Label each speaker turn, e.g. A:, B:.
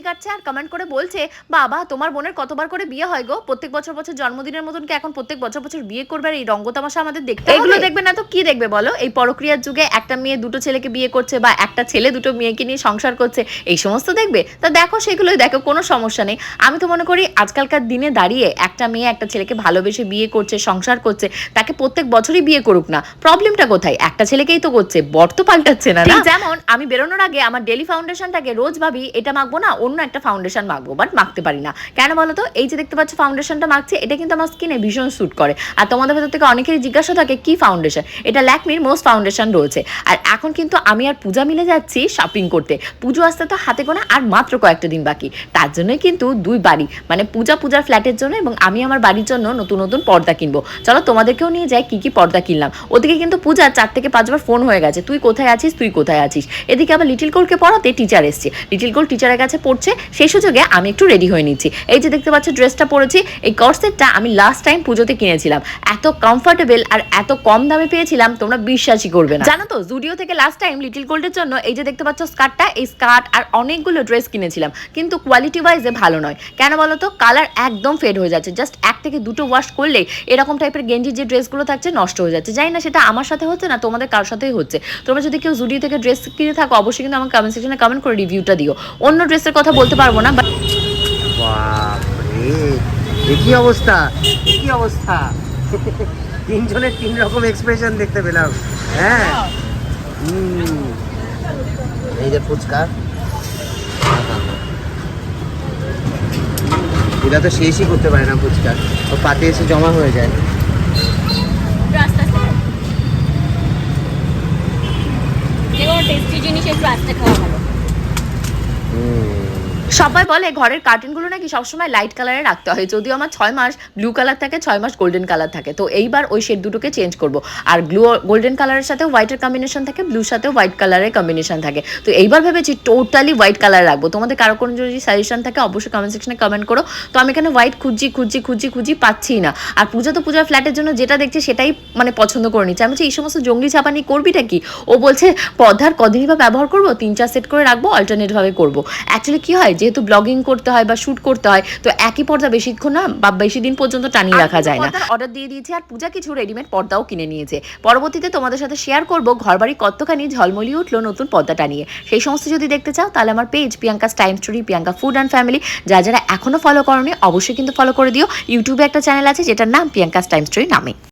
A: কাটছে আর কমেন্ট করে বলছে, বাবা তোমার বোনের কতবার করে বিয়ে হয় গো, প্রত্যেক বছর বছর জন্মদিনের মতন কি এখন প্রত্যেক বছর বছর বিয়ে করবে আর এই রঙ্গতামাশা আমাদের দেখতে হবে? এগুলো দেখবে না তো কি দেখবে বলো? এই পরক্রিয়ার যুগে একটা মেয়ে দুটো ছেলেকে বিয়ে করছে বা একটা ছেলে দুটো মেয়েকে নিয়ে সংসার করছে, এই সমস্ত দেখবে? তা দেখো, সেগুলোই দেখো, কোনো সমস্যা নেই। আমি তো মনে করি আজকালকার দিনে দাঁড়িয়ে একটা মেয়ে একটা ছেলেকে ভালোবেসে বিয়ে করছে, সংসার করছে, তাকে প্রত্যেক বছরই বিয়ে করুক না, প্রবলেমটা কোথায়? একটা ছেলেকেই তো করছে, বর তো পাল্টাচ্ছে না। যেমন আমি বেরোনোর আগে আমার ডেলি ফাউন্ডেশনটাকে রোজ ভাবি এটা মাখবো না, অন্য একটা ফাউন্ডেশন মাখবো, বাট মাখতে পারি না। কেন বলো তো? এই যে দেখতে পাচ্ছ ফাউন্ডেশনটা মাখছে, এটা কিন্তু আমার স্কিনে ভীষণ স্যুট করে। আর তোমাদের ভেতর থেকে অনেকেরই জিজ্ঞাসা থাকে কি ফাউন্ডেশন, এটা ল্যাকমির মোস্ট ফাউন্ডেশন রয়েছে। আর এখন কিন্তু আমি আর পূজা মিলে যাচ্ছি শপিং করতে। পুজো আসতে তো হাতে গোনা আর মাত্র কয়েকটা দিন বাকি, তার জন্যই কিন্তু দুই বাড়ি, মানে পূজার ফ্ল্যাটের জন্য এবং আমি আমার বাড়ির জন্য নতুন নতুন পর্দা কিনবো। চলো তোমাদেরকেও নিয়ে যাই কি কি পর্দা কিনলাম। ওদিকে কিন্তু পূজার 4 থেকে 5 বার ফোন হয়ে গেছে, তুই কোথায় আছিস, তুই কোথায় আছিস। এদিকে আবার লিটিল কোলকে পড়াতে টিচার এসছে, লিটিল কোল টিচারের কাছে পড়ছে, সেই সুযোগে আমি একটু রেডি হয়ে নিচ্ছি। এই যে দেখতে পাচ্ছ ড্রেসটা পরেছি, এই কর্সেটটা আমি লাস্ট টাইম পুজোতে কিনেছিলাম, এত কমফোর্টেবল আর এত কম দামে পেয়েছিলাম তোমরা বিশ্বাসই করবে না। জানো তো, জুডিও থেকে লাস্ট টাইম লিটিল গোল্ডের জন্য এই যে দেখতে পাচ্ছ স্কার্টটা, এই স্কার্ট আর অনেকগুলো ড্রেস কিনেছিলাম, কিন্তু কোয়ালিটি ওয়াইজে ভালো নয়। কেন বলো তো? কালার একদম ফেড হয়ে যাচ্ছে, জাস্ট 1 থেকে 2টো ওয়াশ করলে এরকম টাইপের গেঞ্জির যে ড্রেসগুলো থাকছে নষ্ট হয়ে যাচ্ছে। জানি না সেটা আমার সাথে হচ্ছে না তোমাদের কার সাথেই হচ্ছে। তোমরা যদি কেউ জুডিও থেকে ড্রেস কিনে থাকো অবশ্যই কিন্তু আমার কমেন্ট সেকশনে কমেন্ট করে রিভিউটা দিও। অন্য ড্রেসের কথা বলতে পারবো না।
B: বাপরে, কি অবস্থা, কি অবস্থা! তিনজনের 3 রকম এক্সপ্রেশন দেখতে পেলাম। হ্যাঁ, এই যে ফুচকা, এটা তো শেষই করতে পারে না ফুচকা, ও পাতে এসে জমা হয়ে যায়।
A: টেস্টি জিনিস একটু আস্তে খাওয়া ভালো। সবাই বলে ঘরের কার্টেনগুলো নাকি সবসময় লাইট কালারে রাখতে হয়, যদিও আমার 6 মাস ব্লু কালার থাকে, 6 মাস গোল্ডেন কালার থাকে। তো এইবার ওই শেড দুটোকে চেঞ্জ করব। আর গোল্ডেন কালারের সাথে হোয়াইটের কম্বিনেশন থাকে, ব্লুর সাথে হোয়াইট কালারের কম্বিনেশন থাকে। তো এইবার ভেবেছি টোটালি হোয়াইট কালার রাখবো। তোমাদের কারো কোনো যদি সাজেশন থাকে অবশ্যই কমেন্ট সেকশনে কমেন্ট করো। তো আমি এখানে হোয়াইট খুঁজছি পাচ্ছি না। আর পূজা তো পূজার ফ্ল্যাটের জন্য যেটা দেখছি সেটাই মানে পছন্দ করে নিচ্ছে। আমি বলছি এই সমস্ত জঙ্গলি ছাপানি করবিটা কি? ও বলছে পর্দার কদিনই বা ব্যবহার করবো, 3-4 সেট করে রাখবো, অল্টারনেটভাবে করবো। অ্যাকচুয়ালি কি হয়, যেহেতু ব্লগিং করতে হয় বা শ্যুট করতে হয়, তো একই পর্দা বেশিক্ষণ না বা বেশি দিন পর্যন্ত টানিয়ে রাখা যায় না। অর্ডার দিয়ে দিয়েছি আর পূজা কিছু রেডিমেড পর্দাও কিনে নিয়েছে। পরবর্তীতে তোমাদের সাথে শেয়ার করব ঘরবাড়ি কতখানি ঝলমলি উঠলো নতুন পর্দাটা নিয়ে। সেই সমস্ত যদি দেখতে চাও তাহলে আমার page Priyanka's time story, Priyanka food and family, যারা এখনো ফলো করোনি অবশ্যই কিন্তু ফলো করে দিও। ইউটিউবে একটা চ্যানেল আছে যেটার নাম প্রিয়াঙ্কাস টাইম স্টোরি নামে।